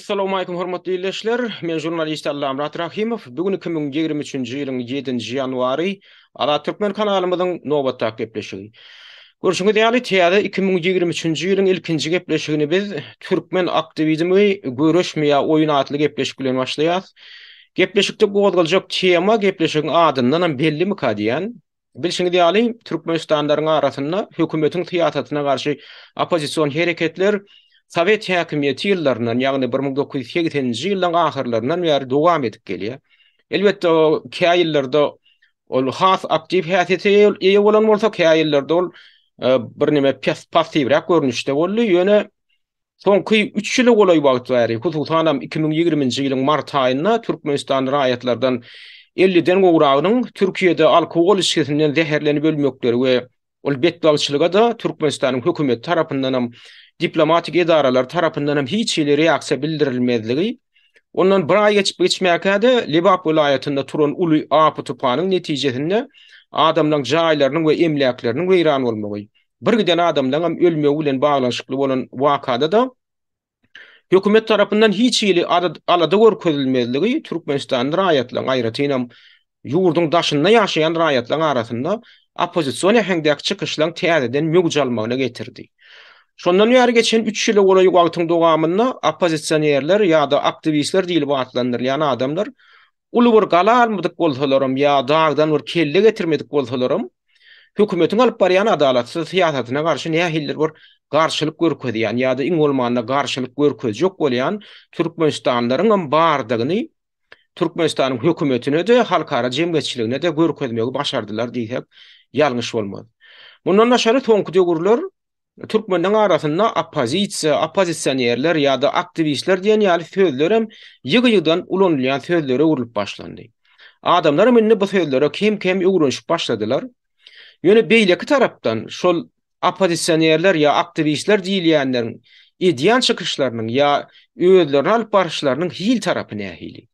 Assalamu alaykum hormatly dinleyijiler. Men jurnalist Allamrat Rahimov. Bugün 2023-nji ýylyň 7-nji ýanwary Ala-Türkmen kanalymyzyň nowbatda gepleşigi. Görüşüňiz ýaly täze 2023-nji ýylyň ilkinji gepleşigini biz türkmen aktivizmi görüşme ýa oýun atly gepleşik bilen başlaýas. Gepleşikde gowdalyjak tema gepleşigiň adyndan belli mi diýen? Bilşiňiz ýaly Türkmenistanlaryň arasynda hökümetiň syýasatyna garşy opposision hereketler Sovet häkimiýeti ýyllarynyň, ýagny 1980-nji ýyllaryň ahyrlaryndan bäri dowam edip gelýär. Elbetde o käýillarda ol has aktiv häsiýete ýa bolan bolsa käýillarda ol bir nime passiwrak görnüşde boldy. Ýöne soňky 3 ýyl golay wagt bäri, hususan 2020-nji ýylyň mart aýynda Türkmenistan raýatlardan 50-den gowragynyň Türkiýede alkogol içkisinden zäherlenip ölmekleri we ol betdagçylyga da Türkmenistanyň hökümeti tarapyndan diplomatik edaralar tarapyndan hiç ýyly reaksiýa bildirilmezligi, ondan bir ay geçmäkäde Lebap vilayetinde turan uly apy tupanyň netijesinde adamlaryň jaýlarynyň we emlaklarının weýran bolmagy. Bir giden adamlaryň ölmegi bilen baglanşykly bolan wakada da hökümet tarapyndan hiç ýyly alada görkezilmezligi Türkmenistan raýatlaryň aýratynam ýurduň daşynda ýaşaýan raýatlaryň arasynda opposision ähengdäki çykyşlaryň täzeden mögjalmagyna getirdi. Şondan ýary geçen 3 ýyl bolan wagtyň dowamynda opposisionerler ýa-da aktivistler diýilip atlandyrylýan adamlar uly bir gala almadyk bolsalarym ýa dagdan bir kelle getirmedik bolsalarym hökümetiň alyp barýan adalatsyz syýasatyna garşy nähiller bir garşylyk görkezýän ýa-da iň bolmanda garşylyk görkezjek bolýan Türkmenistanlaryň bardygyny Türkmenistanyň hökümetine de halkara jemgyýetçiligine de görkezmegi başardylar diýsek ýalňyş bolmaz. Bundan başary soňky döwürler Türkmenler arasında opposisionerler ya da aktivistler diyen ýaly sözler hem ýygy-ýygydan ulanylýan sözlere urulyp başlandy. Adamlar menne bu sözlere kim uguruşyp başladylar. Ýöne beýleki tarapdan şol opposisionerler ya aktivistler diýilýänleriň ideýan çykyşlarynyň ya özlerini alyp barşlarynyň hil tarapy nähili.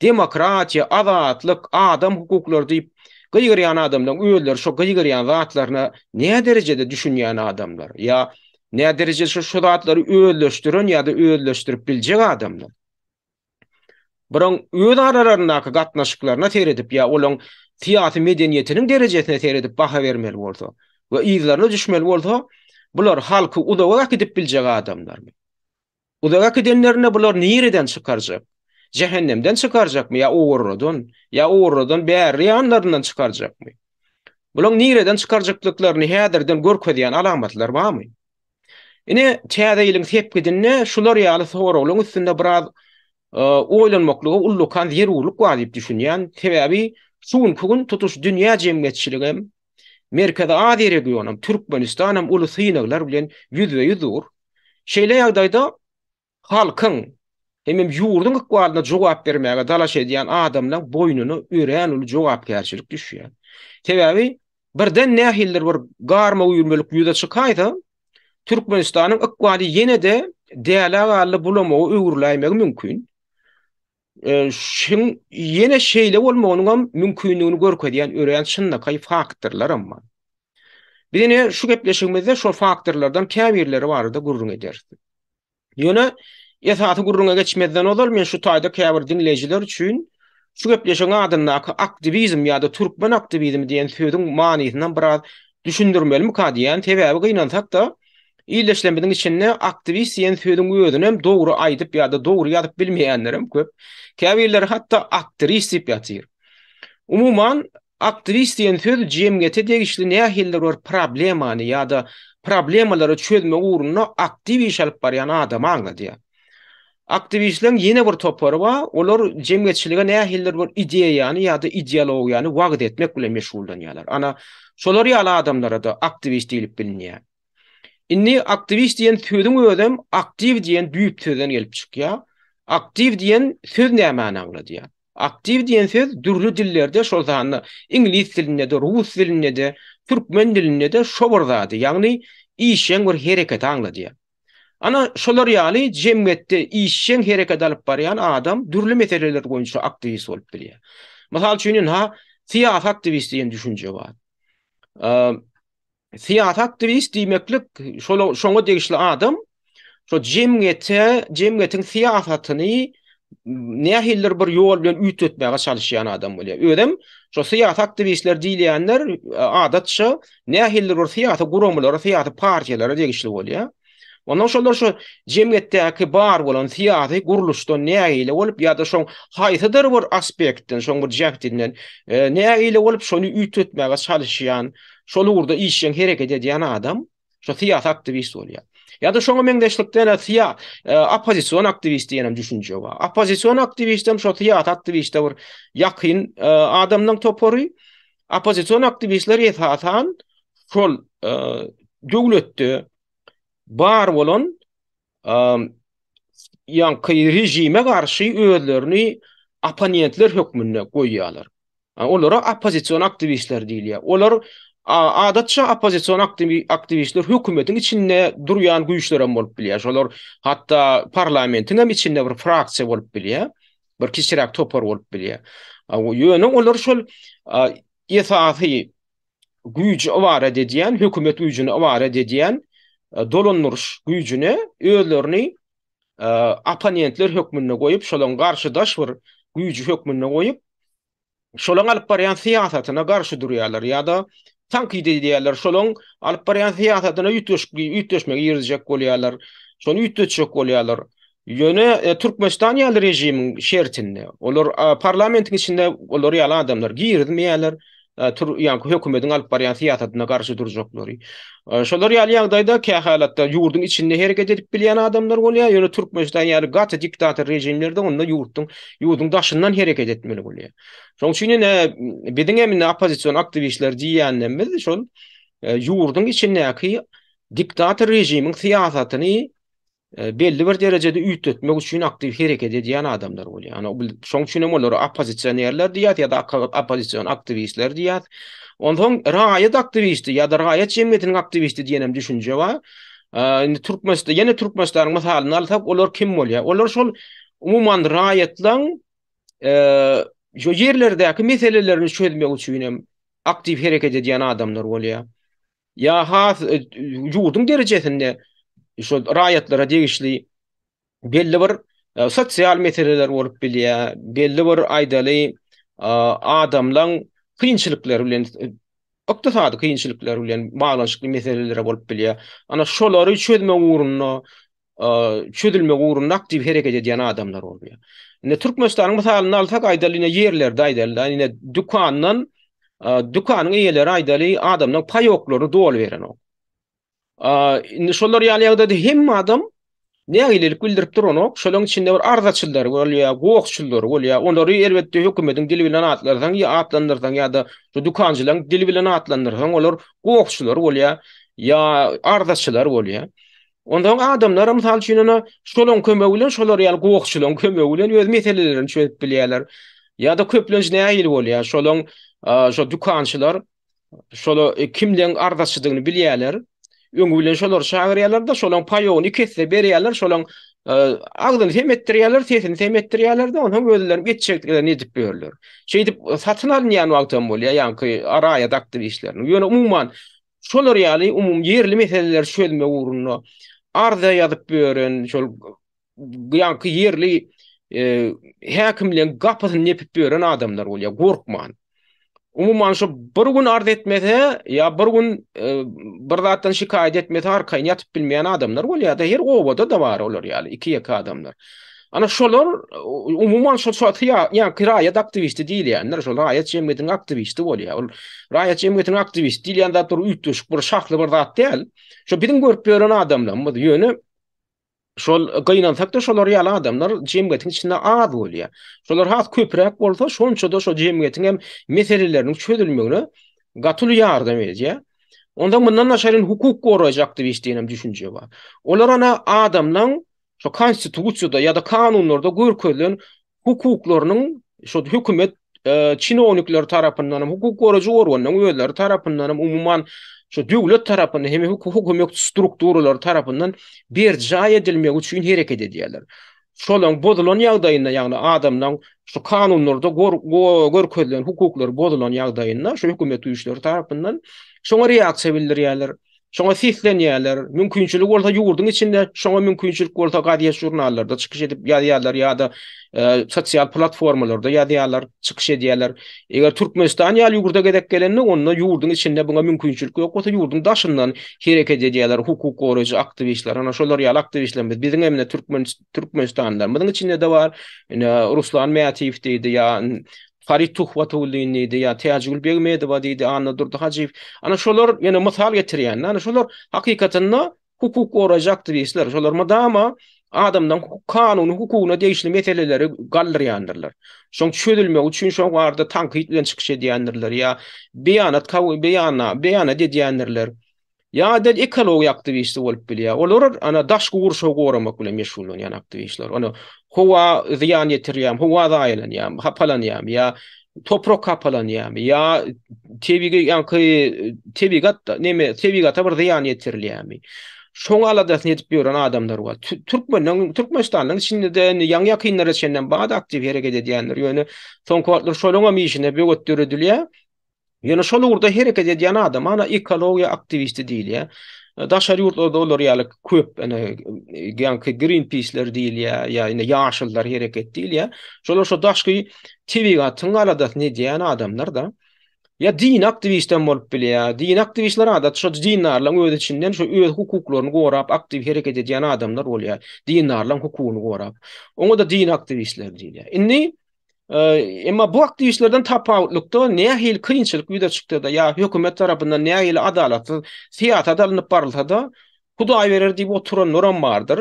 Demokratiýa, azatlyk, adam hukuklary diýip gıygıryan adamlar, üyeler şu gıygıryan zatlarına ne derecede düşünýän adamlar ya ne derecede şu zatları üyeleştiren ya da üyeleştirip biljek adamlar. Biroň üýe aralaryndaky gatnaşyklaryna seredip ya olaň syýasy medeniýetiniň derejesine seredip baha bermeli bolsa we ýyzlaryna düşmeli bolsa bular halky udaga gidip biljek adamlarmy? Udaga gidenlerine bular nireden çykarjak? Cehennemden çıkaracak ya uğurradan bäri ýanlaryndan çıkaracakmy? Bulan nireden çıkarjaklyklaryny häzirden görkezýän alamatlar barmy? Ine täze ýylyň sepgidinde şular ýaly soragyň üstünde biraz oýlanmaklygy ullukan zerurlyk bar diýip düşünýän sebäbi şunkugyn tutuş dünýä jemgyýetçiligi Merkezi Aziýa regiony Türkmenistan uly synaglar bilen ýüzbe dur. Şeýle ýagdaýda halkyň hemem ýurdun ykbalyna jogap bermäge dalaş edýän adamlaryň boýnuny örän uly jogapkärçilik düşýär. Sebäbi birden nähiller bir garma uýurmalyk ýüze çykaýda Türkmenistanyň ykbaly ýene-de däle bulamagy öwürläýmegi mümkin. Şin ýene şeýle bolmagynyň mümkinligini görkezýän örän çynnaky faktorlar amma. Birine şu gepleşigimizde şol faktorlardan käbirleri barada gurrun ederdi. Ýöne esasy gurrunga geçmezden ozal men şu taýda käbir dinleýijiler üçin şu gepleşigiň adyndaky aktivizm ýa-da türkmen aktivizmi diýen sözdüň manysyny biraz düşündirmelimi diýen sebäbi gynansak da ýyleşlemediň içinde aktivist diýen sözdüň özüni hem dogry aýdyp ýa-da dogry ýazyp bilmeýänlerim köp. Käbirler hatda aktrist diýip ýatyr. Umuman aktivist diýen söz jemgyýete degişli nähiller bir problemany ýa-da problemalary çözmek ugrunda aktiv iş alyp barýan adam aňladýar. Aktivistlerin yine bir topary bar, olar jemgyýetçilige nähiller bir ideýany ýa-da ideologiýany wagt etmek bilen meşgullanýarlar. Ana şolar ýaly adamlara da aktivist diýilip bilinýär. Inni aktivist diýen sözdüň özüm aktiv diýen düýp sözden gelip çykýar. Aktiv diýen söz näme aňladýar? Aktiv diýen söz dürli dillerde şol zany ingliz dilinde de, rus dilinde de, türkmen dilinde de şo bir zady, ýagny işen bir hereket aňladýar. Ana şolar ýaly jemgyýetde işen hereket alyp barýan adam dürli meseleler boýunça aktivist bolup bilýär. Mysal üçin syýasat aktivist diýen düşünje bar. Syýasat aktivist diýmeklik şoňa degişli adam Şo jemgyetiň siýasatyny nähiller bir ýol bilen üýtgetmäge çalışýan adam bolýar. Ödem şo siýasat aktivistler diýilýänler adatça nähiller bir siýasat guramlary, siýasat partiýalary degişli bolýar. Ondan şolar şu jemgyýetdäki bar bolan siýasy guruluşdan nähille bolup ýa-da şoň haýsydyr bir aspektden, şoň bir jähtinden nähille bolup şonu üýtgetmäge çalışýan, şol urda işleýän hereket edýän adam şo siýasat aktivist bolýar. Ya da şoňa meňdeşlikden opozisiýon aktivisti ýa-da düşünje bar. Opozisiýon aktivistem şo siýasat aktiviste bir ýakyn adamnyň topory. Opozisiýon aktivistler esasan şol döwletde bar bolan ýa-da rejime garşy özlerini oponentler hökmünde goýýarlar. Olara opozisiýon aktivistler diýilýär. Olar adatça opozisiýon aktivistler hökümetin içinde durýan güýçler bolup bilýär. Şolar hatda parlamentiň hem içinde bir fraksiýa bolup bilýär. Bir kişirak topar bolup bilýär. Ýöne olar şol esasy güýç awara edýän, hökümet güýjüni awara edýän dolandyryş güýjüne özlerini oponentler hökmünde goýup, şolaň garşydaş bir güýjü hökmünde goýup, şolaň alyp barýan siýasatyna garşy durýarlar ýa-da tankid edýärler. Şolaň alyp barýan siýasatyna üýtgeşmegi ýerjek bolýarlar. Şonu üýtgeçjek bolýarlar. Ýöne Türkmenistan ýaly rejimiň şertinde. Olar parlamentiň içinde olar ýaly adamlar girdimeýärler. Yani hökümetin alyp barýan siýasatyna garşy durjaklary. Şolar ýaly ýagdaýda kähalatda ýurdun içinde hereket edip bilýän adamlar bolýar. Ýöne Türkmenistan ýaly gaty diktator rejimlerde onda ýurdun daşyndan hereket etmeli bolýar. Şoň üçin biziň emine opozisiýon aktivistler diýýänlerimiz şol ýurdun içindäki diktator rejimiň siýasatyny belli bir derejede üýtgetmek üçin aktiv hereket edýän adamlar bolýar. Şoň üçin olar opozisiýonerler diýýär ýa-da opozisiýon aktivistler diýýär. Ondan raýat aktivisti ýa-da raýat jemgyýetiniň aktivisti diýenem düşünje bar. Türkmenistan, ýene Türkmenistanyň mysalyny alsak, olar kim bolýar? Olar şol umumyň raýatlaň şu yerlerdäki meselelerini çözmek üçin aktiv hereket edýän adamlar bolýar. Ya has ýurdun derejesinde şu raýatlara degişli belli bir sosial meseleler bolup bilýär, belli bir aýdaly adamlaň kynçylyklary bilen, ykdysady kynçylyklary bilen baglanşykly meseleler bolup bilýär. Ana şolary çözmek uğrunda aktiv hereket edýän adamlar bolýar. Türkmenistanyň mysalyny alsak, aýdaly yerlerde aýdaly dukanyň eýeleri aýdaly adamlaň paýoklary dol beren o. Şolar ýaly hem adam nägilelik bildirip duran şolaň içinde bir arzaçylar bolýar, gowakçylar bolýar. Onları elbetde hökümetiň dili bilen atlardan atlandyrdan ýa-da şu dukanjylaryň dili bilen atlandyrdan olar gowakçylar bolýar, ýa arzaçylar bolýar. Ondan adamlar mysal üçin şolaň kömegi bilen şolar ýaly gowakçylaryň kömegi bilen öz meselelerini çözüp bilýärler. Ýa-da köplenç nägil bolýar, şolaň şu dukançylar şola kimden arzaçydygyny bilýärler. Öňü bilen şolar şagyrýarlar da şolaň paýogyny kesse berýärler, şolaň agdyny hem etdirýärler, sesini hem etdirýärler da onuň özlerini geçeceklerini edip berýärler. Şeýdip satyn alynýan wagtdan bolýar, ýa-ni raýat aktivistlerini. Ýöne umumyň şolar ýaly yerli meseleler çözmek uğrunda arza ýazyp beren, şol ýa-ni yerli häkimliň gapysyny nepip beren adamlar bolýar, gorkman. Umumyň şu bir gün arz etmese ya bir gün bir zatdan şikayet etmese arkaýyn ýatyp bilmeýän adamlar bolýar da her obada da bar olar ýaly iki adamlar. Ana şolar umumyň şu ýa raýat aktivisti diýilýär, şol raýat jemgyýetiniň aktivisti bolýar. Ol raýat jemgyýetiniň aktivisti diýilýän zat üýtgeşik bir şahly bir zat däl. Şu biziň görüp beren adamlar ýöne şol gynansak da şolar ýaly adamlar jemgyýetiň içinde az bolýar. Şolar has köpräk bolsa şonça da şo jemgyýetiň hem meselelerini çözülmegine gatyly ýardam edýär. Onda bundan naşaryn hukuk goraýjy aktivist diýenem düşünje bar. Olar ana adamlaň şo konstitusiýada ýa-da kanunlarda görkezlen hukuklarynyň şo hökümet çinownikler tarapyndan hukuk goraýjy organyň özleri tarapyndan umumyň şu döwlet tarapyndan hem hökümet strukturalary tarapyndan berja edilmek üçin hereket edýärler. Şolaň bozulan ýagdaýynda, ýagny adamlaň şu kanunlarda görkezlen hukuklary bozulan ýagdaýynda şu hökümet güýçleri tarapyndan şoňa reaksiýa bildirýärler. Şoňa sislenýärler, mümkinçilik bolsa ýurdun içinde, şoňa mümkinçilik bolsa gadyet jurnallarda çykyş edip ýazýarlar ýa-da sosial platformalarda ýazýarlar, çykyş edýärler. Eger Türkmenistan ýaly ýurda gedek gelenni, onda ýurdun içinde buňa mümkinçilik ýok bolsa ýurdun daşyndan hereket edýärler hukuk goraýjy aktivistler. Ana şolar ýaly aktivistlerimiz biziň emne Türkmenistan'da. Bunyň içinde de bar Ruslan Mätiýew diýdi ýa Farid Tuhwatowlyň diýdi ýa Täjgül Begmedowa diýdi, Anna Durdahajiw. Ana şolar ýene mysal getirýän. Ana şolar hakykatynda hukuk goraýjy aktivistler. Şolar madama adamdan kanuny hukugyna degişli meseleleri galdyrýandyrlar. Şoň çözülmek üçin şoň barada tanqid bilen çykyş edýändirler ýa beýana dedýändirler. Ya da ekoloji aktivisti bolup bilýär. Olar ana daşky gurşa goramak bilen meşgul bolýan aktivistler. Onu howa ziyan ýetirýär, howa zaýlanýar, hapalanýar, ya toprak hapalanýar, ya tebigata bir ziyan ýetirilýär. Şoňa aladasyny edip ýören adamlar bar. Türkmenistanyň içinde de ýaňy ýakynlara çenden bada aktiv hereket edýänler. Ýöne soňky wagtlar şolaňa mişine böwetdirilýär. Ýöne şol urda hereket edýän adam ana ekologiýa aktivisti diýil ýa. Daşary ýurtlarda olar ýaly köp Greenpeace'ler diýil ýa ýa ýaşylylar hereket diýil ýa. Şolar şo daşky tebigatyň aladasyny edýän adamlar da ya din aktivistler bolup bilýär. Din aktivistler adat şo dinlarlaryň öz içinden şo öz hukuklaryny gorap aktiv hereket edýän adamlar bolýar. Dinlarlaryň hukugyny gorap. Oňa da din aktivistler diýilýär. Indi emma bu aktivistlerden tapawutlukda nähil kynçylyk ýüze çykdy da ýa hökümet tarapyndan nähil adalatly siýasat adalanyp barylsa da Hudaý berer diýip oturan noram bardyr.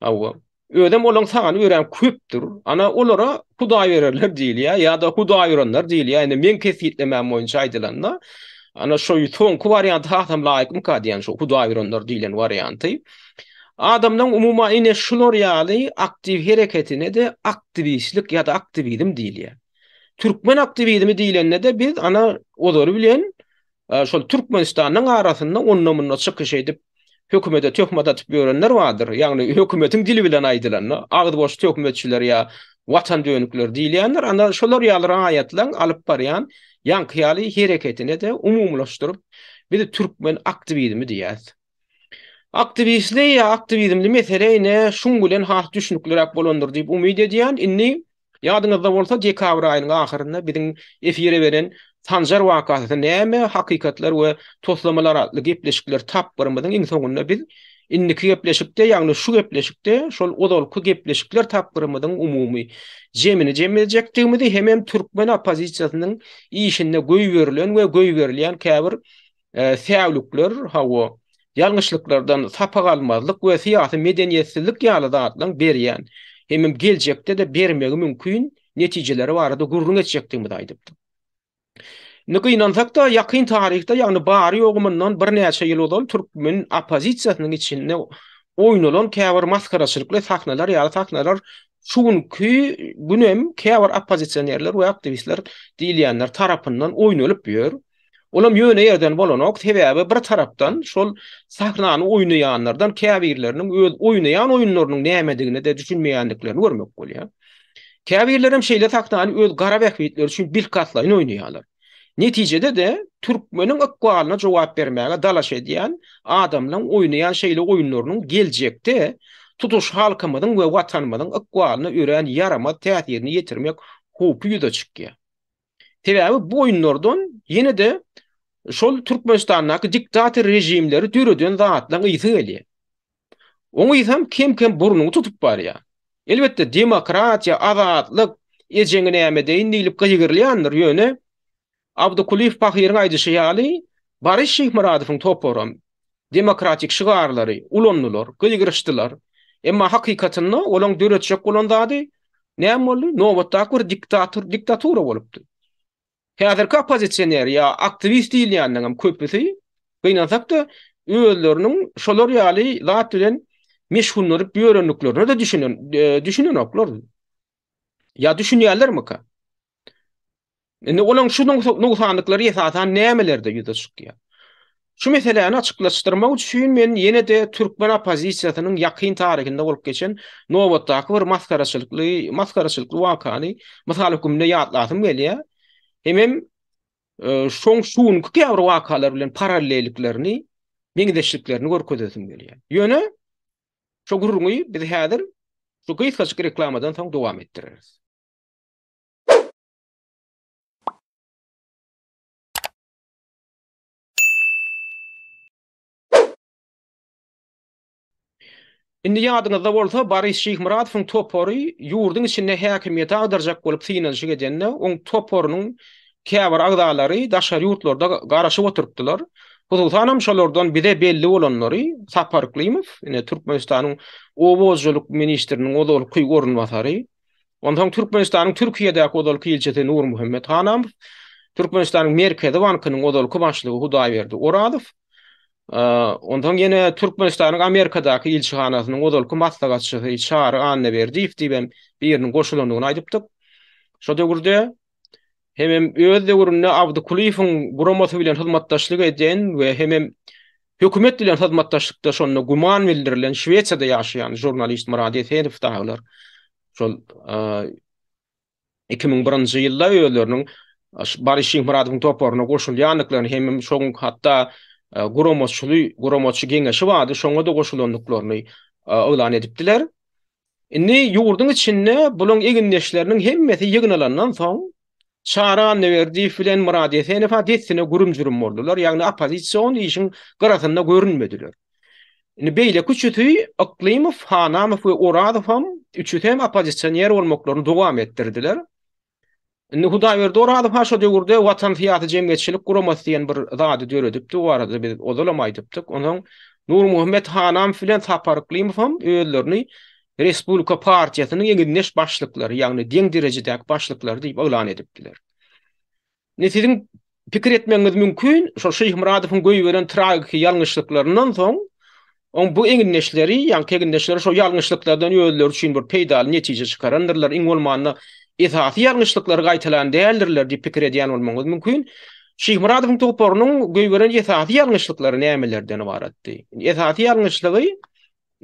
Awa ödem olan sany ören köpdür. Ana olara Hudaý bererler diýilýär ýa-da Hudaý berenler diýilýär. Ene men kesitlemem boýunça aýdylanlar. Ana şo soňky wariant hatam laýykym ka diýen şo Hudaý berenler diýilen warianty. Adamdan umuma ine şular ýaly aktiv hereketine de aktivistlik ýa-da aktivizm diýilýär. Türkmen aktivizmi diýilende de biz ana olary bilen şol Türkmenistanyň arasynda onnomuna çykyş edip hökümete töhmet atyp ýörenler bardyr. Ýagny hökümetiň dili bilen aýdylanlar. Agdy boş töhmetçiler ýa watan dönükler diýilýänler. Ana şolar ýaly aýatlaryň alyp barýan ýanky hereketine de umumlaşdyryp biz Türkmen aktivizmi diýýäs. Aktivistli ýa aktivizmli mesele ine şuň bilen has düşünüklerek bolandyr diýip umyd edýän. Inni ýadyňyzda bolsa dekabr aýynyň ahyrynda biziň efire beren Sanjar wakasy näme hakykatlar we toslamalar adly gepleşikler tapbarymyzyň iň soňunda biz inniki gepleşikde ýagny şu gepleşikde şol odolky gepleşikler tapbarymyzyň umumy jemini jemledjekdigimizi hemem Türkmen opozisiýasynyň işinde göý berilen we göý berilýän käbir säwlükler hawa ýalňyşlyklardan sapa galmazlyk we siýasy medeniýetsizlik ýaly zatlaryň berýän hemem geljekde de bermegi mümkin netijeleri barada gurrun etjekdigimizi aýdypdy. Niki inansak da ýakyn tarihde ýagny bary ýogumyndan bir näçe ýyl bolup Türkmen opozisiýasynyň içinde oýnalan käbir maskaraçylykly sahnalar ýa-da sahnalar şuňky günem käbir opozisiýerler we aktivistler diýilýänler tarapyndan oýnalyp ýör. Olam ýöne ýerden bolanok sebäbi bir tarapdan şol sahnany oýnaýanlardan käbirleriniň öz oýnaýan oýunlarynyň nämedigini de düşünmeýändiklerini görmek bolýar. Käbirlerim şeýle sahnany öz gara wähitleri üçin bil katlaýyn oýnaýarlar. Netijede de Türkmeniň akwalyna jogap bermäge dalaş edýän adamlaryň oýnaýan şeýle oýunlarynyň geljekde tutuş halkymyzyň we watanymyzyň akwalyna ören yarama täsirini ýetirmek hupy ýüze çykýar. Sebäbi bu oýunlardan ýene de şol Türkmenistandaky diktator rejimleri dürüden zatlaryň ýyty gelýär. Oňa ýysam kim burnuny tutup barýar. Elbetde demokratiýa, azatlyk ejeňi näme deýin diýilip gyýgyrlýandyr ýöne Abdukulif Pahiriň aýdyşy ýaly Barış Şyhmuradowyň toporam demokratik şygarlary ulandylar, gyýgyrşdylar. Emma hakykatynda olaň döretjek bolan zady näme boldy? Nowatdaky bir diktatura bolupdy. Häzirki opozisiýner ýa aktivist diýilýändiň köpüsi gynansak da özleriniň şolar ýaly zat bilen meşgullanıp ýörenliklerini de düşünenoklar. Ya düşünýärlermi ka? Indi olaň şu noksanlyklary esasan nämelerde ýüze çykýar? Şu meseleni açyklaşdyrmak üçin men ýene de Türkmen opozisiýasynyň ýakyn tarihinde bolup geçen nowatdaky bir maskaraçylykly wakany mysal hükümde ýatlasym gelýär. Hemem şoň käbir wakalar bilen paralelliklerini meňdeşliklerini görkedesim gelýär. Ýöne şo gurruňy biz häzir şu gysgaçyk reklamadan soň dowam etdireriz. Indi ýadyňyzda bolsa Boris Şyhmuradowyň topory ýurdun içinde häkimiýete agdarjak bolup synalşy gedende oň toporunyň käbir agdalary daşary ýurtlarda garaşyp oturupdylar. Huzusanam şolardan bire belli bolanlary Sapar Klimov, ine Türkmenistanyň owozjuluk ministriniň odalyk gorunmasary. Ondan Türkmenistanyň Türkiýedäki odalyk ilçesi Nur Muhammed Hanam, Türkmenistanyň Merkezi bankynyň odalyk başlygy Hudaýberdi Oradow. Ondan ýene Türkmenistanyň Amerikadaky ilçihanasynyň odalyk maslahatçysy Çary Anneberdiýew diýen biriniň goşulandygyny aýdypdyk. Şo döwürde hemem öz döwründe Abdukuliýewiň guramosy bilen hyzmatdaşlyk eden we hemem hökümet bilen hyzmatdaşlykda şonu guman bildirilen Şweçiýada ýaşaýan jurnalist Murat Efendiw daglar şol 2001-nji ýylda öýleriniň Boris Şyhmuradowyň toporuna goşulýanlyklaryny hemem şoň hatda guramosçy geňeşi bardy, şoňa da goşulanlyklaryny elan edipdiler. Indi ýurdun içinde buluň egindeşleriniň hemmesi ýygnalandan soň Çary Anneberdiýew bilen Murat Efendiw adetsine gurum-jurum boldular, ýagny opozisiýon işin garasynda görünmediler. Indi beýle küçütü Klimov, Hanamow we Oradow hem üçüsi hem opozisiýoner bolmaklaryny dowam etdirdiler. Indi Hudaýberdi Oradow haşo döwürde Watan Fiýaty Jemgyýetçilik guramasy diýen bir zady döredipdi, o arada biz odalam aýdypdyk. Onuň Nur Muhammed Hanam bilen Sapar Klimov hem öýlerini Respublika Partiýasynyň ýeňilneş başlyklary, ýagny deň derejedäki başlyklary diýip elan edipdiler. Sizin pikir etmeňiz mümkin, şo Şyhmuradowyň göýberen tragik ýalňyşlyklaryndan soň on bu eňilneşleri, ýa-ni eňilneşleri şo ýalňyşlyklardan öýleri üçin bir peýdal netije çykarandyrlar. Iň bolmanda esasy ýalňyşlyklary gaýtalan däldirler diýip pikir edýän bolmaňyz mümkin. Şyhmuradowyň toporunyň göýberen esasy ýalňyşlyklary nämelerden ibaratdy? Esasy ýalňyşlygy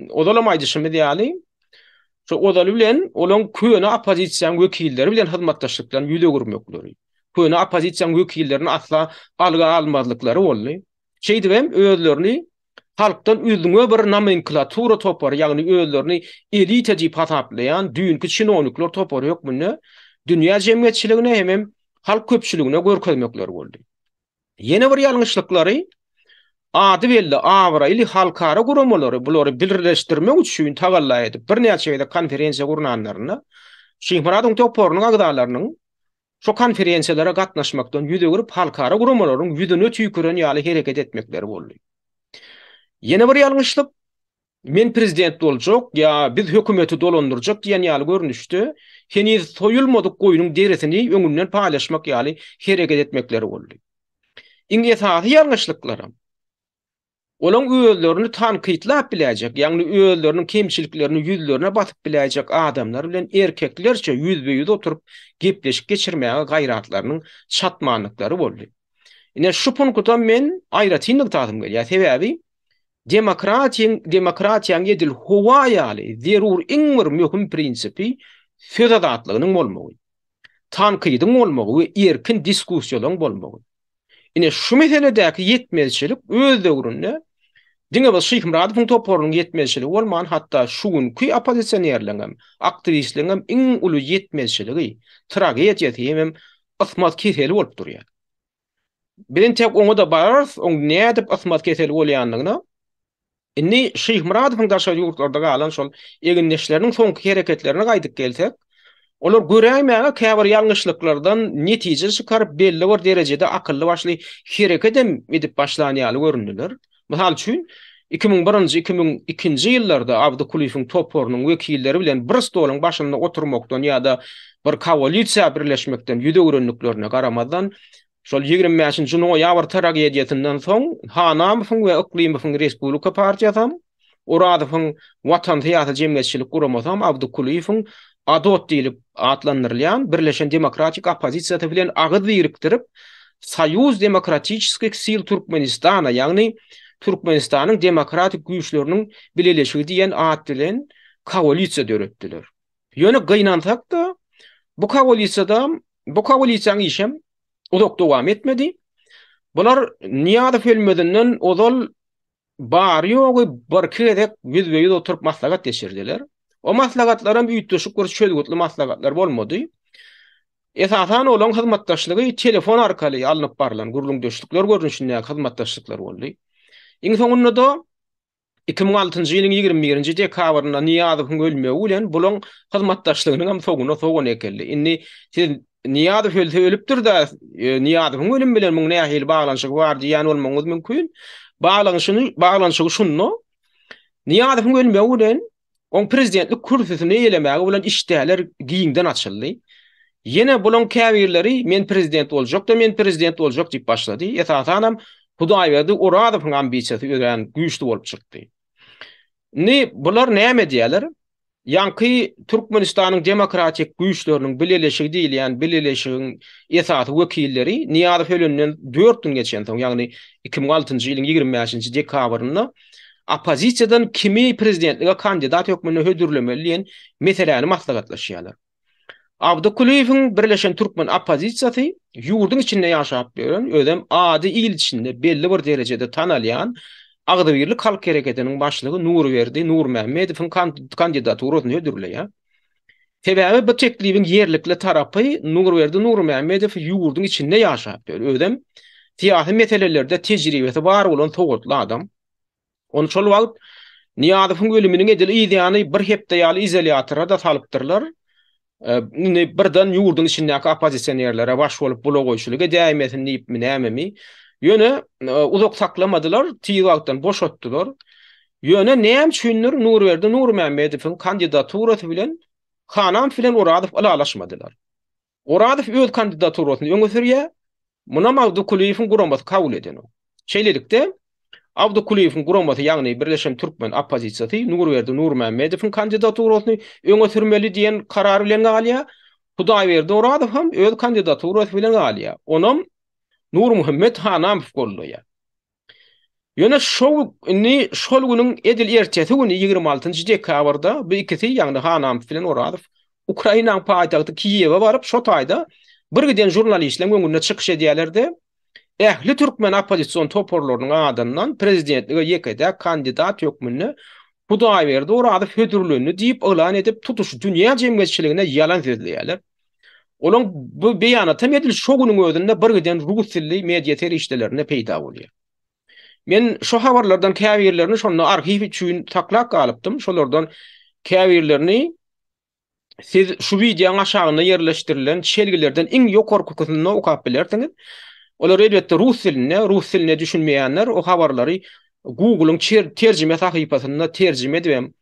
odalam aýdyşymy diýäli. Şo odaly bilen olaň köne opozisiýa wekilleri bilen hyzmatdaşlykdan ýüze gürmekleri. Köne opozisiýa wekillerini asla alga almazlyklary boldy. Şeýdip hem özlerini halkdan üzdüňe bir nomenklatura topary, ýagny özlerini elite diýip hasaplaýan düňkü çinownikler topary ýokmuny dünýä jemgyýetçiligine hem halk köpçüligine görkezmekleri boldy. Ýene bir ýalňyşlyklary ady belli awraýly halkara guramalary bulary birleşdirmek üçin tagalla edip bir näçe ýerde konferensiýa gurnanlaryny Şyhmuradowyň toporunyň agdalarynyň şo konferensiýalara gatnaşmakdan ýüze görüp halkara guramalaryň ýüzüne tüýküren ýaly hereket etmekleri boldy. Ýene bir ýalňyşlyk men prezident boljak ýa biz hökümeti dolandyrjak diýen ýaly görnüşdi. Heniz soýulmadyk goýunyň deresini öňünden paýlaşmak ýaly hereket etmekleri boldy. Iň esasy ýalňyşlyklary olaň özlerini tankytlap biläjek, ýagny özleriniň kemçiliklerini ýüzlerine batyp biläjek adamlar bilen erkeklerçe ýüzbe-ýüz oturup gepleşip geçirmäge gaýratlarynyň çatmanlyklary boldy. Ine şu punktda men aýratynlyk taýdym gelýär. Sebäbi demokratiýaň edil howa ýaly zerur iň bir möhüm prinsipi söz azatlygynyň bolmagy, tankydyň bolmagy we erkin diskussiýalaryň bolmagy. Ine şu meseledäki ýetmezçilik öz döwründe diňe bir Şyhmuradowyň toporunyň ýetmezçiligi bolman, hatda şu günkü opozisiýonerleriň, aktivistleriniň iň uly ýetmezçiligi, tragediýasy hem asmat keseli bolup durýar. Bilen tek oňa da barars, oň nädip asmat keseli bolýanlygyny indi Şyhmuradowyň daşary ýurtlarda galan şol eginleşleriniň soňky hereketlerine gaýdyp gelsek, olar göräýmäge käbir ýalňyşlyklardan netije çykaryp belli bir derejede akylly başly hereket edip başlanýaly göründiler. Misal üçin 2001-nji 2002-nji ýyllarda Abdukuliýewiň toporunyň wekilleri bilen bir stoluň başynda oturmakdan ýa-da bir koalisiýa birleşmekden ýüze görenliklerine garamadan şol 25-nji noýabr tragediýasynyň soň Hanamowyň we Klimowň Respublika Partiýasy, Oradowyň Watan Fiýaty Jemgyýetçilik guramasy Abdukuliýewiň ADOT diýilip atlandyrylýan Birleşen Demokratik Opozisiýa bilen agyz birikdirip Soyuz Demokratических сил Türkmenistana, ýagny Türkmenistanyň demokratik güýçleriniň birleşigi diýen ad bilen koalisiýa döretdiler. Ýöne gynansak da bu koalisiýaň işem uzak dowam etmedi. Bular niýada filmedinden ozal bar ýogy bir kedek yüz oturup maslahat geçirdiler. O maslahatlaram üýtüşip görüşýärdi, maslahatlar bolmady. Esasan olan hyzmatdaşlygy telefon arkaly alınıp barılan gurulumdaşlyklar görünüşinde hyzmatdaşlyklar boldy. Iň soňunda da 2006-njy ýylyň 21-nji dekabrynda Niýazowyň ölmegi bilen bulan hyzmatdaşlygynyň hem soňuna soňun ekeldi. Indi siz Niýazow ölüpdir da Niýazowyň ölüm bilen muň nähili baglanyşy bar diýen bolmaňyz mümkin. Baglanyşy şunno. Niýazowyň ölmegi bilen on prezidentlik kürsüsine ýelemegi bilen işdäler giýinden açyldy. Yine bulan käbirleri men prezident boljak da men prezident boljak diýip başlady. Esasanam Hudaý berdi, Oradowyň ambisiýasy ören güýçli bolup çykdy. Bular näme diýerler? Ýanky Türkmenistanyň demokratik güýçleriniň bileleşigi diýilýän bileleşigiň esasy wekilleri Niýazow ölümden 4 gün geçen soň, ýagny 2006-njy ýylyň 25-nji dekabrynda opozisiýadan kimi prezidentlige kandidat ýokmuny hödürlemeli diýen meseleni maslahatlaşýarlar. Abdukuliýewiň Birleşen Türkmen opozisiýasy ýurdun içinde ýaşap beren, ödem ady il içinde belli bir derejede tanalýan Agdybirlik halk hereketiniň başlygy Nurberdi Nurmehmedowyň kandidaturyny hödürleýär. Sebäbi bu teklibiň yerlikli tarapy Nurberdi Nurmehmedow ýurdun içinde ýaşap beren, ödem tiýasy meselelerde tejribesi bar bolan sowatly adam. Onu şol wagt Niýazowyň ölüminiň edil ýany bir hepde ýaly izolyatora da salypdyrlar. Birden ýurdun içindäki opozisiýerlere baş bolup bula goýşulyga dämesin diýip nämemi ýöne uzak saklamadylar, tiýi wagtdan boşatdylar. Ýöne näme üçindir Nurberdi Nurmehmedowyň kandidaturasy bilen Hanam filan Oradow alalaşmadylar. Oradow öz kandidaturasyny öňe sürýär, muna Abdukuliýewiň guramasy kabul edeni. Şeýlelikde Abdukuliýewiň guramasy, ýagny Birleşen Türkmen opozisiýasy Nurberdi Nurmehmedowyň kandidaturasyny öňe sürmeli diýen karar bilen galýar. Hudaý berdi, Oradow hem öz kandidaturasy bilen galýar. Onam Nurmuhammed Hanam bolýar. Ýöne şol günüň edil ertesi günü 26-njy dekabrda bu ikisi, ýagny Hanam bilen Oradow Ukrainanyň paýtagty Kiýewe baryp şo taýda bir giden jurnalistler öňünde çykyş edýärlerdi. Ähli Türkmen opozisiýon toparlarynyň adından prezidentlige ýekede kandidat ýokmuny Hudaý berdi, Oradow hödürlendi diýip elan edip tutuş dünýä jemgyýetçiligine ýalan sözleýärler. Olaň bu beýanat hem edil şo günüň özünde bir giden rus dilli media terişdelerine peýda bolýar. Men şo habarlardan käbirlerini şonu arhiw üçin taklap galypdym. Şolardan käbirlerini siz şu wideoň aşagyna ýerleşdirilen şelgilerden iň ýokarky kısmyna okap bilersiňiz. Olar elbetde rus diline düşünmeýänler o habarlary Google'un terjime sahypasynda terjime edibem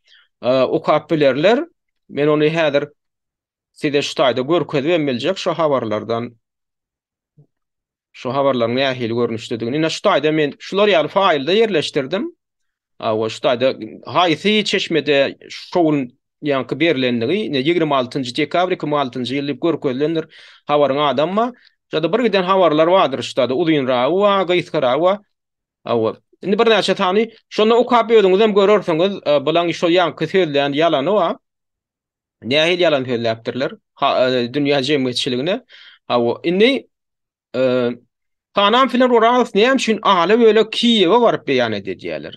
okap bilerler. Men onu häzir size şu taýda görkezbem biljek şu habarlardan. Şu habarlaryň nähili görnüşdigini. Ina şu taýda men şular ýaly faýlda ýerleşdirdim. O şu taýda haýsy çeşmede şowun ýanky berilendigi 26-njy dekabr 2006-njy ýyly görkezlendir habaryň adamma. Jada bir giden habarlar vardır işte da uluyunrağı wa gaýskarağı. Indi bir näçe tany şonu okap öýdüňiz hem görersiňiz, bulan şo ýanky sözlän ýalany wa nähili ýalan sözläpdirler dünýä jemgyýetçiligine. Indi Hanam filan Oradow näme üçin ala böyle Kiýewe baryp beýan edýärler.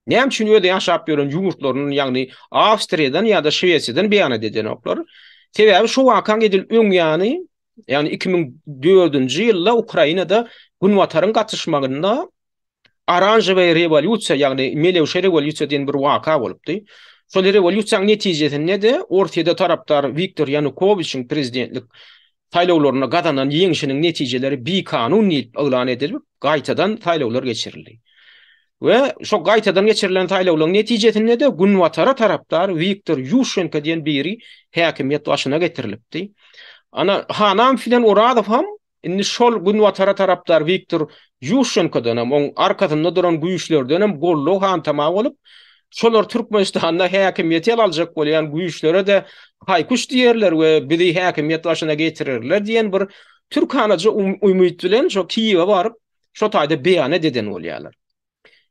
Näme üçin öýde ýaşap ýören ýurtlarynyň, ýagny Awstriýadan ýa-da Şwesiýadan beýan edýän oklar. Sebäbi şu wakan edil öňýany, ýagny 2004-nji ýylda Ukrainada Günwataryň gatnaşmagynda Oranjewe rewolýusiýa, ýagny Melewşe rewolýusiýa diýen bir waka bolupdy. Şol rewolýusiýaň netijesinde de ortada tarapdar Viktor Yanukowyçiň prezidentlik saýlawlaryna gadanan ýeňişiniň netijeleri bi kanun elan edilip gaýtadan saýlawlar geçirildi. We şo gaýtadan geçirilen saýlawlaryň netijesinde de Günwatara tarapdar Viktor Yushchenko diýen biri häkimiýet başyna getirilipdi. Ana Hanam filan Oradow ham indi şol Günwatara tarapdar Viktor Yushchenkodan hem oň arkasynda duran güýçlerden hem gollu hantama bolup şolar Türkmenistanda häkimiýet aljak bolýan güýçlere de haýkuş diýerler we bizi häkimiýet başyna getirirler diýen bir türkanaja umyt bilen şo Kiýewe baryp şo taýda beýan eden bolýarlar.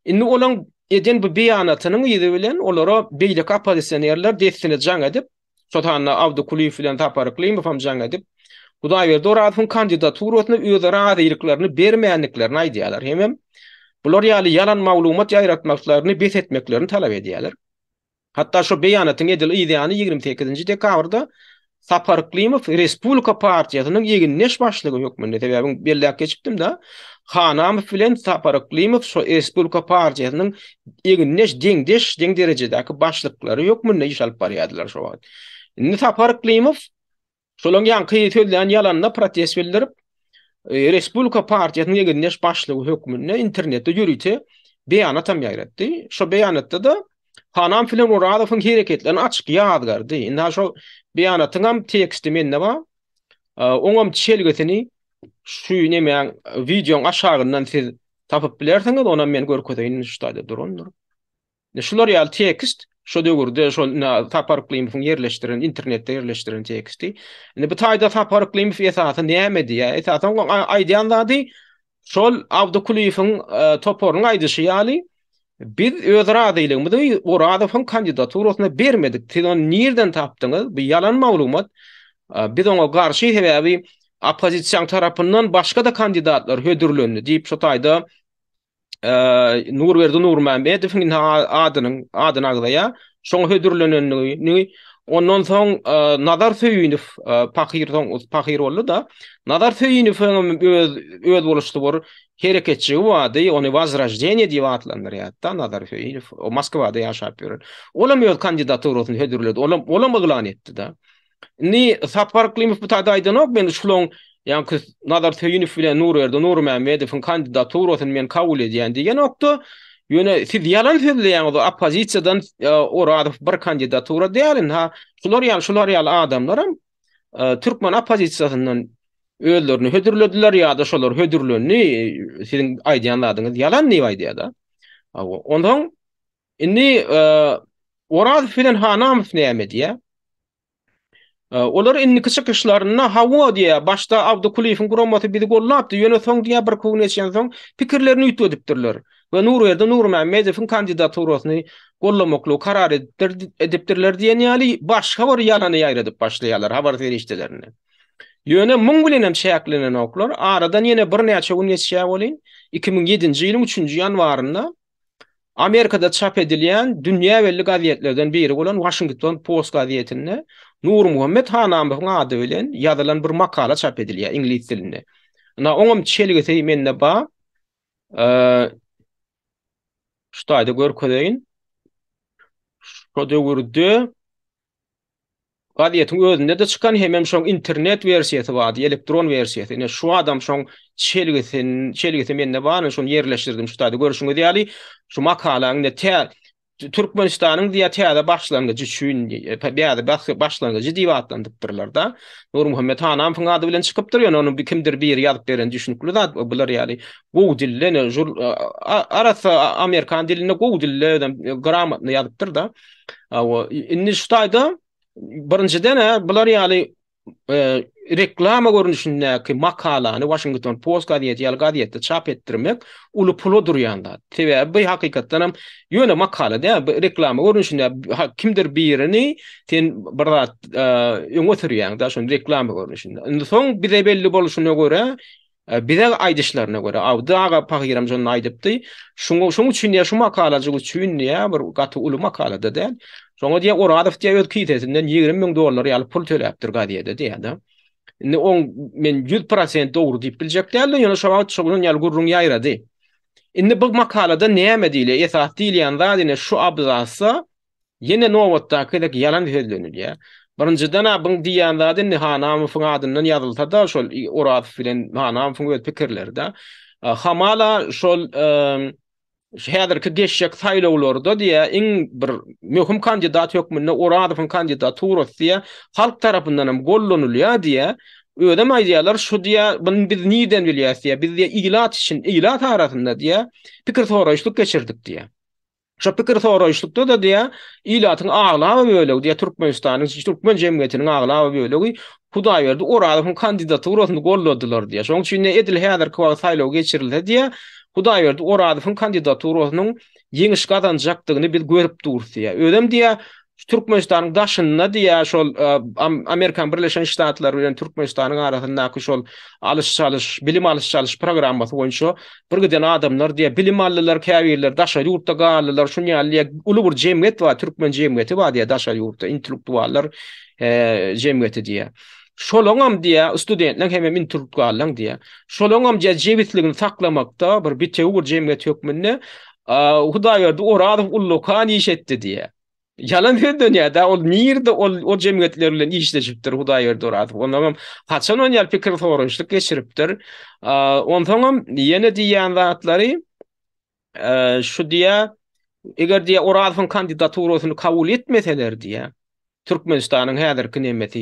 Indi olaň eden bu beýanatynyň ýeri bilen olara beýlik opozisiýerler destine jaň edip şo taýda Abdukuliýew bilen taparyklymy ham jaň edip Hudaý berdi, Oradowyň kandidaturasyny öz razylyklaryny bermeýänliklerini aýdýarlar. Hemem Bular ýaly yalan maglumat ýaýratmaklaryny bet etmeklerini talap edýärler. Hatta şu beýanatyň edil ideýany 28-nji dekabrda Sapar Klimov Respublika Partiýasynyň ýeginleş başlygy hökmünde sebäbiň belläp geçipdim da Hanam bilen Sapar Klimov şu Respublika Partiýasynyň ýeginleş deň derejedäki başlyklary hökmünde iş alyp barýardylar şu wagt. Indi Sapar Klimov şolaň ýanky söýlen ýalanyna protest bildirip Respublika Partiýasynyň ýeginleş başlygy hökmünde internetde ýürüýte beýanat ýaýratdy. Şo beýanatda da Hanam filan Muradowyň hereketlerini açyk ýazgardy. Indi şo beýanatyň teksti mende bar. Oňam çelgetini şu näme videoň aşagyndan siz tapyp bilersiňiz, ona men görkedeýin şuýda durandyr. Şular ýaly tekst, şo döwürde şo Sapar Klimov'un yerleştiren, internetde yerleştiren teksti. Indi bu taýda Sapar Klimov esasy näme diýär? Esasen aýdýan zady şol Abdukuliýewiň toporuň aýdyşy ýaly biz öz radylygymyzy o Radowyň kandidaturasyna bermedik. Siz onu nerden tapdyňyz? Bu ýalan maglumat. Biz oňa garşy sebäbi opozisiýa tarapyndan başga da kandidatlar hödürlendi diýip şo taýda Nurberdi Nurmambedowyň adyny agdaýa şoň hödürlenenini ondan soň Nazar Söyünow Pahir boldy da Nazar Söyünow öz boluşdy bor hereketçi wady, ony Возрождение diýip atlandyrýar. Nazar Söyünow o Moskwada ýaşap ýörer. Olam öz kandidaturasyny hödürledi. Olam eglan etdi da. Ni Sapar Klimov bu taýda aýdanyk men şulaň ýa-ni Nazar Söyünow bilen Nurberdi Nurmambedowyň kandidaturasyny men kabul edýän diýen nokta ýöne siz ýalan söýleýäňiz opozisiýadan orada bir kandidatura diýerin ha şular ýaly adamlaram türkmen opozisiýasyndan öýlerini hödürlediler ýa-da şolar hödürlenni siziň aýdýanlaryňyz ýalan diýip aýdýar da. Ondan indi orada filan Hanam näme diýär? Olar inniki çykyşlaryna hawa diýär. Başda Abdukuliýewiň guramaty bizi gollapdy. Ýöne soň diýär bir köwün etýän soň pikirlerini ýitdiripdirler. We Nurberdi Nurmambedowyň kandidaturasyny gollamakly karar edipdirler diýen ýaly başga bir ýalany ýaýradyp başlaýarlar habar berişdelerini. Ýöne muň bilen hem şäklenen oklar aradan ýene bir näçe gün geçýär bolýan. 2007-nji ýylyň 3-nji ýanwarynda Amerikada çap edilýän dünýä belli gazetlerden biri bolan Washington Post gazetinde Nur Muhammed Hanamyň ady bilen ýazylan bir makala çap edilýär ingliz dilinde. Oňam çelgesi mende ba şuýda görkedeýin. Şo döwürde gazetin özünde de çykan hemem şoň internet versiýasy bardy, elektron versiýasy. Ine şu adam şoň çelgesi mende bar, şoň yerleşdirdim şuýda görüşüňiz ýaly şu makalanyň Türkmenistanyň diýätäde başlangyjy üçin beýade başlangyjy diýip atlandypdyrlar da. Nur Muhammed Hanamyň ady bilen çykypdyr, ýöne onu kimdir bir ýazyp beren düşünikli zat bular ýaly gowy dille arasa Amerikan diline gowy dille gramatny ýazypdyr da. Indi şuýda birinciden bular ýaly reklama görünüşindäki makalany Washington Post gazeti ýaly gazetde çap etdirmek uly pul durýanda. Sebäbi hakykatdan hem ýöne makalada reklama görünüşinde kimdir birini sen bir zat öňe sürýän da şol reklama görünüşinde. Indi soň bize belli boluşuna göre bize aýdyşlaryna göre awda pahyram jonu aýdypdy. Şoň üçin ýa şu makalaçyk üçin ýa bir gaty uly makalada däl. Şoňa diýär Oradow diýär öz kitesinden $20,000 ýaly pul töläpdir gazetde diýär. Indi men 100% dogry diýip biljek däl, ýöne şoňa çygyň ýaly gurrun ýaýrady. Indi bu makalada näme diýilýär? Esas diýilýän zat şu abzasy ýene nowatdaky ýalan söýlenilýär. Birinciden bu diýen zat Hanamyň adyndan ýazylsa da şol Oradow bilen Hanamyň öz pikirleri hamala şol häzirki geçjek saýlawlarda diýär iň bir möhüm kandidat hökmünde Oradowyň kandidaturasy diýär halk tarapyndan hem gollanylýar diýär. Ödem aýdýarlar şu diýär biz niden bilýäs diýär biz ilat için ilat arasynda diýär pikir soraýşlyk geçirdik diýär. Şu pikir soraýşlykda da diýär ilatyň aglaby bölegi diýär Türkmenistanyň Türkmen jemgyýetiniň aglaby bölegi Hudaý berdi Oradowyň kandidaturasyny golladylar diýär. Şoň üçin edil häzirki wagt saýlaw geçirildi diýär. Hudaý berdi Oradowyň kandidaturasynyň ýeňiş gazanjakdygyny biz görüp durýar. Ödem diýär Türkmenistan'ın daşynda diýä şol Amerikan Birleşen Ştatlary bilen Türkmenistanyň arasyndaky şol alış-çalyş, bilim alış-çalyş programmasy boýunça bir giden adamlar diýä bilim allylar, käbirler, daşa ýurtda gallylar, şuňa uly bir jemgyýet bar, türkmen jemgyýeti bar diýä daşa ýurtda intellektuallar jemgyýeti diýä. Şolaňam diýä studentler hem intellektuallar diýä. Şolaňam diýä jebitligini saklamakda bir bitew bir jemgyýet hökmünde Hudaý berdi orada ullukan iş etdi diýä. Yalan dünýäde ol nirde o jemgyýetler bilen işleşipdir Hudaý berdi orada. Ondan haçan on ýal pikir soraşlyk geçiripdir. Ondan ýene diýen zatlary şu diýä eger diýä oradan kandidaturasyny kabul etmeseler diýä Türkmenistanyň häzirki nemeti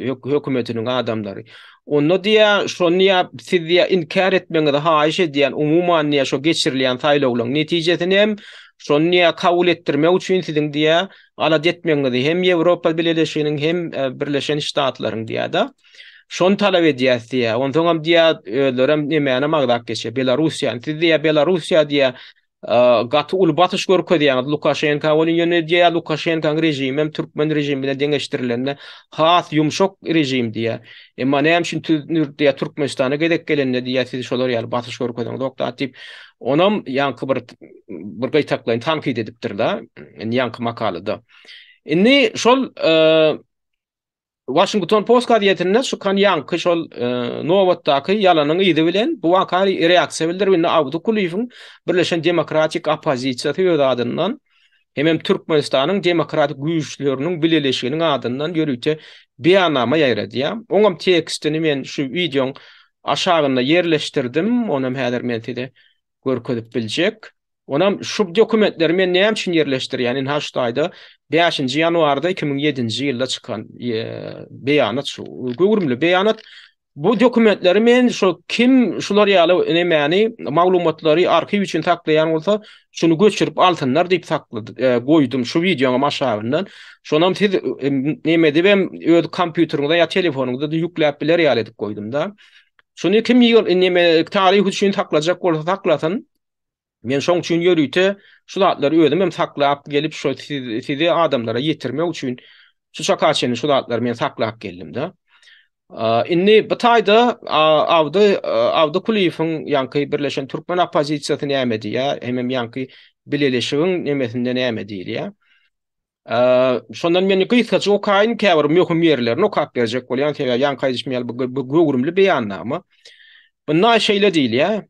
hökümetiniň adamlary. Onu diýä şonu siz diýä inkar etmeňiz haýyş edýän umumyň diýä şo geçirilýän saýlawlaryň netijesini hem şonu kabul etdirmek üçin siziň diýä alat etmeňiz hem Ýewropa Birleşiginiň hem Birleşen Ştatlaryň diýä da şonu talap edýäs diýä. Ondan diýä öldürem nemäne magdak geçe Belarusiýa. Siz diýä Belarusiýa diýä gaty ul batyş görkezýän Lukashenko bolan ýöne diýä Lukashenko rejimi hem türkmen rejimi bilen deňeşdirilenle has ýumşak rejim diýä. Emma näme üçin diýä Türkmenistana gedek gelende diýä siz şolar ýaly batyş görkezýän doktor atyp onam ýanky bir gaýtaklaýyn tankyd edipdir da ýanky makalada. Indi şol Washington Post gazetinde şu kan yankı şol Nowatdaky ýalanyň ýydy bilen bu wakary reaksiýa bildirýän Awdy Kuliýewiň Birleşen Demokratik Opozisiýasy ýöne hem Türkmenistanyň demokratik güýçleriniň bileleşiginiň adyndan ýörüýte beýannama ýaýradýar. Oňam tekstini men şu videoň aşagynda ýerleşdirdim. Onam häzir men size görkezip biljek. Onam şu dokumentleri men näme üçin ýerleşdirýän? Haştaýda 5-nji ýanwarda 2007-nji ýylda çykan beýanat şu gurumly beýanat. Bu dokumentleri men şu kim şular ýaly nämäni maglumatlary arkiw üçin saklaýan bolsa şunu göçürip altynlar diýip saklady. Goýdum şu videoňa aşagyndan. Şonam siz näme diýem öz kompýuteriňizde ýa telefonuňyzda ýükläp biler ýaly edip goýdum da. Şunu kim näme taryh üçin saklajak bolsa saklasyn. Men şoň üçin ýörüýte şu zatlary özüm hem saklap gelip şu sizi adamlara ýetirmek üçin şu çakaçyny şu zatlary men saklap geldim da. Inni bu taýda Awdy Kuliýewiň ýanky Birleşen Türkmen Opozisiýasy näme diýär? Hem ýanky bileleşigiň nemesinde näme diýär? Şondan men gysgaça okaýyn käbir möhüm ýerlerini okap berjek bolýan sebäp ýanky ýetişmeýär bu gurumly beýannama. Bundan şeýle diýilýär.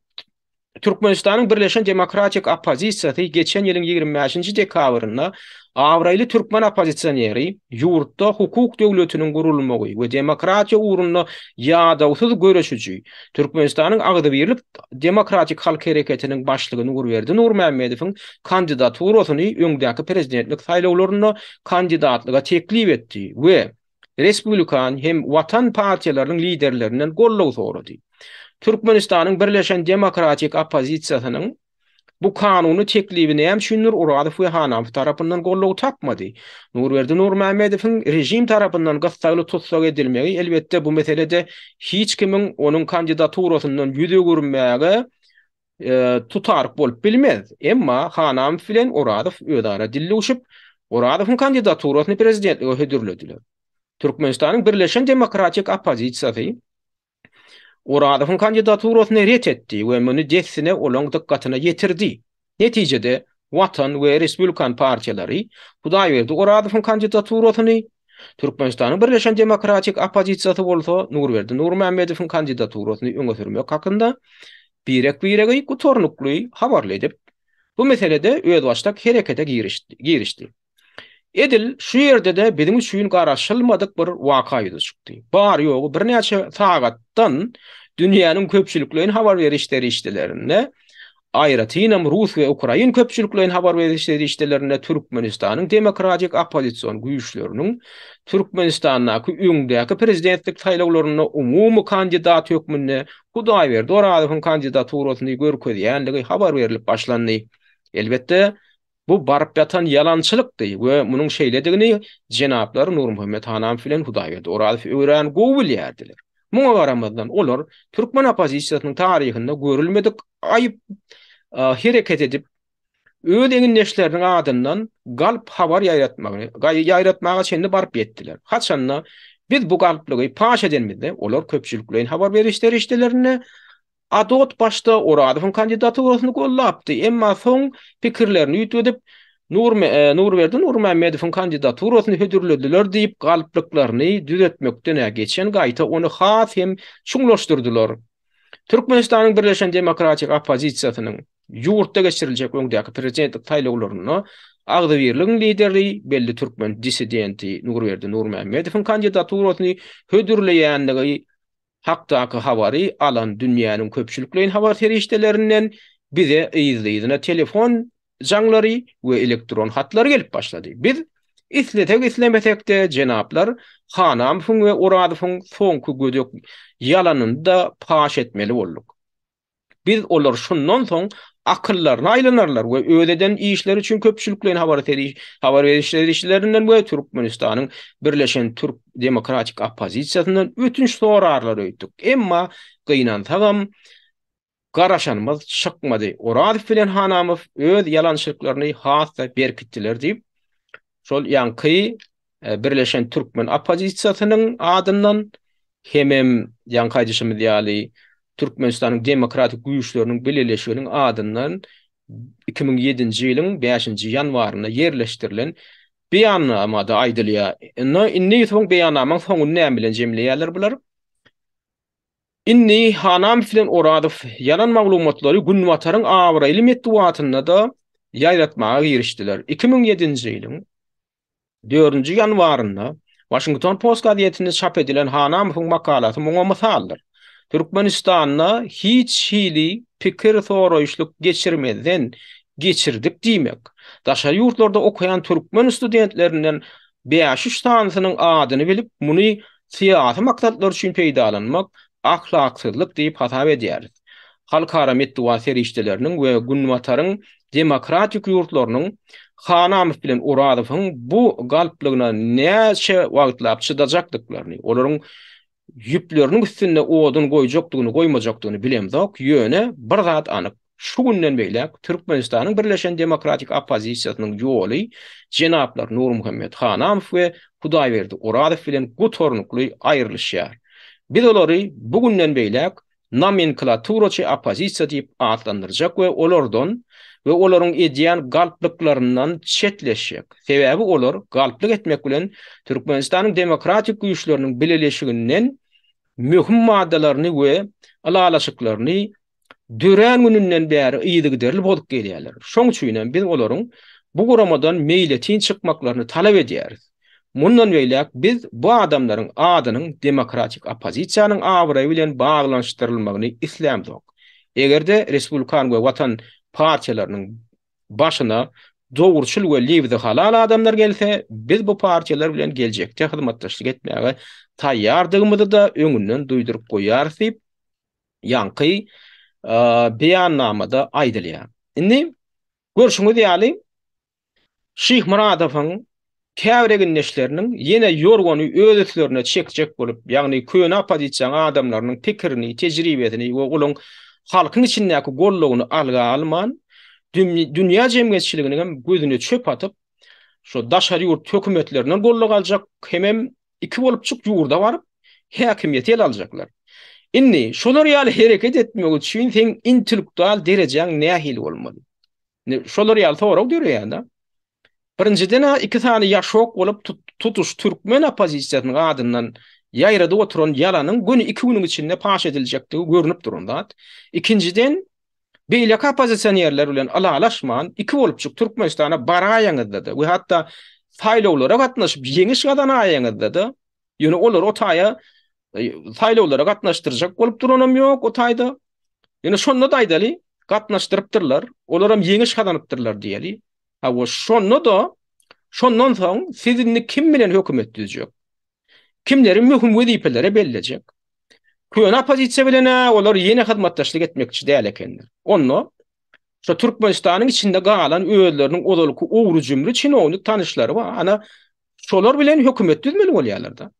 Türkmenistanyň Birleşen Demokratik Opozisiýasy geçen ýylyň 25-nji dekabryna Awraýly türkmen opozisiýoneri ýurtda hukuk döwletiniň gurulmagy we demokratiýa uğrunda ýa-da göreşiji Türkmenistanyň Agdy Birlik Demokratik Halk Hereketiniň başlygyny gurberdi. Nurmammedowiň kandidaturasyny öňdäki prezidentlik saýlawlaryna kandidatlyga teklip etdi we Respublikan hem Watan partiýalarynyň liderlerinden gollaw sorady. Türkmenistanyň Birleşen Demokratik Opozisiýasynyň bu kanuny teklibini hem şunur Uradow we Hanaw tarapyndan gollaw tapmady. Nurberdi Nurmammedowiň rejim tarapyndan gastaly tutsak edilmegi elbetde bu meselede hiç kimiň onuň kandidaturasyndan ýüze görünmäge tutark bolup bilmez. Emma Hanaw bilen Uradow ödara dilleşip Uradowyň kandidaturasyny prezidentlige hödürlediler. Türkmenistanyň Birleşen Demokratik Opozisiýasy Uradowyň kandidaturasyny ret etdi we muny desine olaň dikkatyna ýetirdi. Netijede Watan we Respublikan partiýalary Hudaý berdi Uradowyň kandidaturasyny Türkmenistanyň Birleşen Demokratik Opozisiýasy bolsa Nurberdi Nurmammedowiň kandidaturasyny öňe sürmek hakynda birek gutornukly habar edip bu meselede öz başdak herekete girişdi. Edil şu ýerde de bizim üçin garaşylmadyk bir waka ýüze çykdy. Bar ýogy bir näçe sagatdan dünýäniň köpçüliklerine habar berişleri işlerinde aýratynam Rus we Ukrain köpçüliklerine habar berişleri işlerinde Türkmenistanyň demokratik opozisiýon güýçleriniň Türkmenistanyň öňdäki prezidentlik saýlawlaryna umumy kandidat hökmünde Hudaý berdi Uradowyň kandidaturasyny görkezýänligi habar berilip başlandy. Elbetde bu barıp yatan yalançılıktı ve bunun şeyledigini cenaplar Nur Muhammed Hanam filan Hudaý berdi. Uradow öýren gowy bilýärdiler. Muňa garamazdan olar Türkmen opozisiýasynyň taryhynda görülmedik aýyp hereket edip öz eňindeşleriniň adyndan galp habar ýaýratmaga çenli barp ýetdiler. Haçanna biz bu galplygy paş edenmizde olar köpçüliklerin habar berişleri işlerini adot başta Oradowyň kandidaturasyny gollapdy. Emma soň pikirlerini ýitip Nurberdi Nurmammedowyň kandidaturasyny hödürlediler diýip galplyklaryny düzeltmekden geçen gaýta onu has hem şuňlaşdyrdylar. Türkmenistanyň Birleşen Demokratik Opozisiýasynyň ýurtda geçiriljek öňdäki prezidentlik taýlawlaryny Agdybirligiň lideri belli türkmen disidenti Nurberdi Nurmammedowyň kandidaturasyny hödürleýändigi hakdaky habary alan dünýäniň köpçüliklerin habar terişdelerinden bize izleyizine telefon janglary we elektron hatlary gelip başlady. Biz islemek de jenaplar Hanamowyň we Oradowyň soňky gödek ýalanyny da paş etmeli bolduk. Biz olar şundan soň akyllaryna aýlanarlar we ödeden işler üçin köpçüliklerin habar berişleri işlerinden we Türkmenistanyň Birleşen Türk Demokratik Opozisiýasyndan ötünç sorarlar öýtdik. Emma gynansagam garaşanymyz çykmady. Oradow bilen Hanamow öz ýalançylyklaryny hassa berkitdiler diýip şol ýanky Birleşen Türkmen Opozisiýasynyň adyndan hemem ýankaýdyşymyz ýaly Türkmenistanyň demokratik güýçleriniň belirleşiginiň adyndan 2007-nji ýylyň 5-nji ýanwaryna ýerleşdirilen beýannamada aýdylýar. Inni soň beýannamaň soňuny näme bilen jemleýärler bular? Inni Hanamow bilen Oradow ýalan maglumatlary Günwataryň awraýly metduatyna da ýaýratmaga girişdiler. 2007-nji ýylyň 4-nji ýanwaryna Washington Post gazetinde çap edilen Hanamowyň makalasy muňa mysaldyr. Türkmenistanyna hiç hili pikir soraýşlyk geçirmeden geçirdik diýmek. Daşa ýurtlarda okuyan türkmen studentlerinden 5 tansynyň adyny bilip, muny syýasy maksatlar üçin peýdalanmak ahlaksyzlyk diýip hasap edýär. Halkara metduat serişdeleriniň we Günwataryň demokratik ýurtlarynyň Hanamow bilen Oradowyň bu galplygyna näçe wagtlap çydajakdyklaryny, olaryň ýüpleriniň üstünde odun goýjakdygyny, goýmajakdygyny bilemzok, ýöne bir zat anyk. Şu günden beýlek Türkmenistanyň Birleşen Demokratik Opozisiýasynyň ýoly jenaplar Nurmuhammed Hanamow we Hudaýberdi Oradow bilen gotornukly aýrylyşýar. Biz olary bu günden beýlek nomenklaturaçy opozisiýa diýip adlandyrjak we olardan we olaryň edýän galplyklarynyň çetleşjek. Sebäbi olar galplyk etmek bilen Türkmenistanyň demokratik güýçleriniň belirleşiginden möhüm maddalaryny we alalaşyklaryny dören gününden bäri ýygyderli bolup gelýärler. Şoň üçin biz olaryň bu guramadan meýletin çykmaklaryny talap edýäris. Mundan beýlek biz bu adamlaryň adynyň demokratik opozisiýanyň awraý bilen baglanşdyrylmagyny islämzok. Egerde Respublikan we Watan partiýalarynyň başyna dogurçul we liwde halal adamlar gelse, biz bu partiýalar bilen geljekde hyzmatdaşlyk etmäge taýýardygymyzy da öňünden duýduryp goýarys diýip ýanky beýannamada aýdylýar. Indi görşüňiz ýaly Şyh Muradowyň käwregen neşleriniň ýene ýorgony öýdüklerine çekjek bolup, ýagny köne opozisiýa adamlarynyň pikirini, tejribesini we olaryň halkyň içindäki gollugyny alga alman, dünýä jemgyýetçiliginiň gözüne çöp atyp, şo daşary ýurt hökümetlerinden golluk aljak, hemem iki bolup çyk ýurda baryp häkimiýet el aljaklar. Inni şolar ýaly hereket etmek üçin sen intellektual derejeň nähili bolmaly. Şolar ýaly sorag döreýär-de. Birinciden iki tane ýaşok bolup tutuş türkmen opozisiýasynyň adyndan ýaýrada oturan ýalanyň güni 2 güniň içinde paş ediljekdigi görünüp duranda. İkinciden beýleki opozisiýerler bilen alalaşman iki bolupçuk Türkmenistana baraýaňyzda we hatda saýlawlara gatnaşyp ýeňiş gadanaýaňyzda da ýöne olar o taýa saýlawlara gatnaşdyrjak bolup duranam ýok o taýda. Ýöne şonda da aýdaly gatnaşdyrypdyrlar, olaram ýeňiş gadanypdyrlar diýeli. Ha we şonda da şondan soň sizinni kim bilen hökümet düzjek? Kimlerin möhüm wezifeleri belliljek? Köne opozisiýa bilen olar ýene hyzmatdaşlyk etmekçi däl ekenler. Onu şu Türkmenistanyň içinde galan öýleriniň odalyky owru jümri çinownik tanışlary bar. Ana şolar bilen hökümet düzmeli bolýarlar da.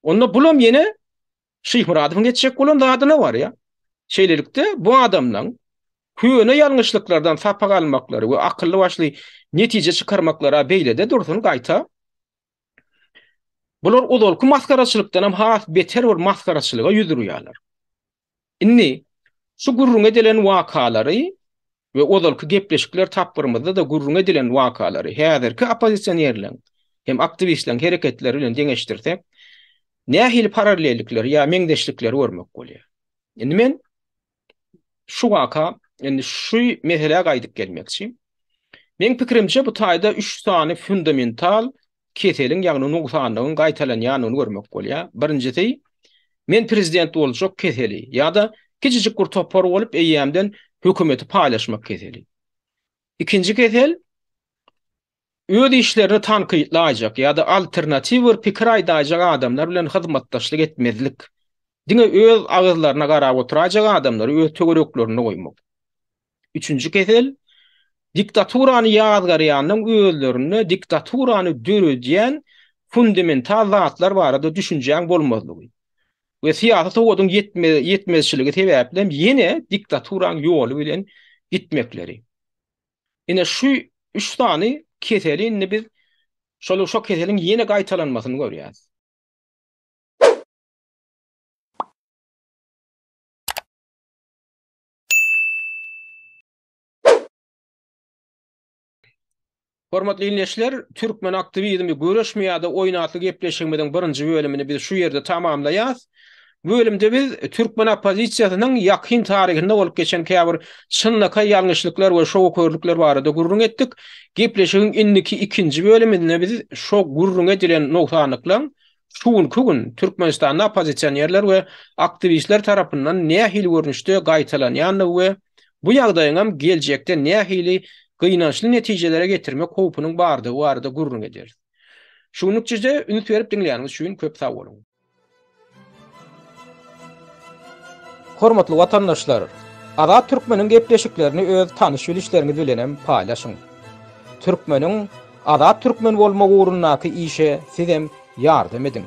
Onda bulam ýene Şyh Muradowyň geçecek bolan da adyna bar ya. Şeýlelikde bu adamlaryň köne ýalňyşlyklardan sapa galmaklary we akylly başly netije çykarmaklara beýlede dursun gaýta. Bular odolky maskaraçylykdan hem has beter bir maskaraçylyga ýüzürýärler. Inni şu gurrun edilen wakalary we odolky gepleşikler tapbyrmyzda da gurrun edilen wakalary häzirki opozisiýonерler hem aktivistler hereketleri bilen deňeşdirsek nähili paralellikler ýa meňdeşlikler görmek bolýar. Indi men şu waka, endi şu meseleye gaýdyp gelmekçi. Men pikirimçe bu taýda 3 tane fundamental keseliň ýagny nuksanlygyň gaýtalanýanyny görmek bolýar. Birincisi, men prezident boljak keseli ýa-da kiçijik bir topar bolup eýýämden hökümeti paýlaşmak keseli. İkinji kesel, öz işlerini tanqidlajak ýa-da alternativ bir pikir aýdajak adamlar bilen hyzmatdaşlyk etmezlik. Diňe öz agyzlaryna garap oturajak adamlar öz tögereklerini goýmak. Üçüncü kesel, diktaturany ýazgarýanyň özlerini diktaturany döredýän fundamental zatlar barada düşünjäň bolmazlygy. We siýasat oduň yetmezçiligi sebäplen ýene diktaturaň ýoly bilen gitmekleri. Ine şu 3 tany keselini biz şol keselin ýene gaýtalanmasyny görýäs. Hormatly dinleýijiler, türkmen aktivizmi göreşme ýa-da oýnatly gepleşigimiň birinji bölümini biz şu ýerde tamamlaýas. Bu bölümde biz türkmen opozisiýasynyň ýakyn taryhynda bolup geçen käbir çynlaka ýalňyşlyklar we şowkörlükler barada gurrun etdik. Gepleşigiň indiki ikinji bölüminde biz şo gurrun edilen noksanlyklar şugun Türkmenistanda opozisiýonерler we aktivistler tarapyndan nähili görnüşde gaýtalanýany we bu ýagdaýyň geljekde nähili gynançly netijelere getirmek howpunyň bardygy barada gurrun eder. Şunu üçin ünit berip dinleýäniňiz üçin köp sag bolun. Hormatly watandaşlar, Azat Türkmeniň gepleşiklerini öz tanyş bilişleriniz bilen paýlaşyň. Türkmeniň Azat Türkmen bolmak ugrundaky işe sizem ýardam edin.